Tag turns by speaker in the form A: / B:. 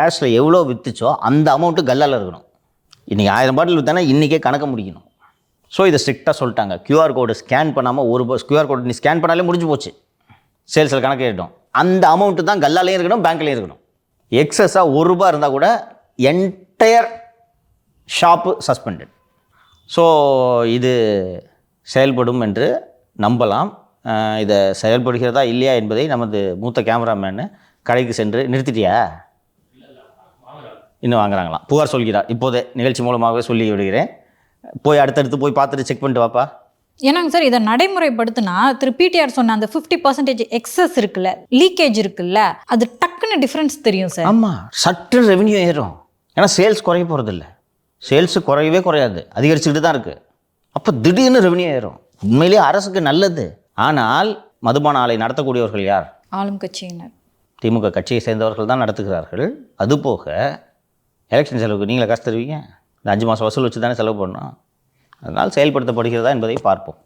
A: கேஷில் எவ்வளோ விற்றுச்சோ அந்த அமௌண்ட்டு கல்லால் இருக்கணும். இன்றைக்கி 1000 பாட்டில் விற்றானா இன்றைக்கே கணக்கு முடிக்கணும். ஸோ இதை ஸ்ட்ரிக்டாக சொல்லிட்டாங்க. கியூஆர் கோடு ஸ்கேன் பண்ணாமல் கியூஆர் கோடு நீ ஸ்கேன் பண்ணாலே முடிஞ்சு போச்சு, சேல்ஸில் கணக்கு ஏறிடும். அந்த அமௌண்ட்டு தான் கல்லாலையும் இருக்கணும், பேங்க்லேயும் இருக்கணும். எக்ஸஸாக ₹1 இருந்தால் கூட என்டையர் ஷாப்பு சஸ்பெண்டட். ஸோ இது செயல்படும் என்று நம்பலாம். இதை செயல்படுகிறதா இல்லையா என்பதை நமது மூத்த கேமராமேனு கடைக்கு சென்று நிறுத்திட்டியா, இன்னும் வாங்குறாங்களாம், புகார் சொல்கிறார். இப்போதே நிகழ்ச்சி மூலமாகவே சொல்லி விடுகிறேன். போய் அடுத்தடுத்து போய் பார்த்துட்டு செக் பண்ணிட்டு வாப்பா.
B: ஏன்னாங்க சார், இதை நடைமுறைப்படுத்தினா திரு பிடிஆர் சொன்ன அந்த 50% எக்ஸஸ் இருக்குல்ல, லீக்கேஜ் இருக்குல்ல, அது டக்குன்னு டிஃப்ரென்ஸ் தெரியும் சார்.
A: ஆமாம், சற்று ரெவன்யூ ஏறும். ஏன்னா சேல்ஸ் குறைய போகிறதில்ல, சேல்ஸு குறையவே குறையாது, அதிகரிச்சுக்கிட்டு தான் இருக்குது. அப்போ திடீர்னு ரெவன்யூ ஏறும். உண்மையிலேயே அரசுக்கு நல்லது. ஆனால் மதுபான ஆலை நடத்தக்கூடியவர்கள் யார்?
B: ஆளும் கட்சியினர்,
A: திமுக கட்சியை சேர்ந்தவர்கள் தான் நடத்துகிறார்கள். அதுபோக எலெக்ஷன் செலவுக்கு நீங்களே காசு தருவீங்க? இந்த 5 மாதம் வசூல் வச்சு தானே செலவு பண்ணணும். அதனால் செயல்படுத்தப்படுகிறதா என்பதை பார்ப்போம்.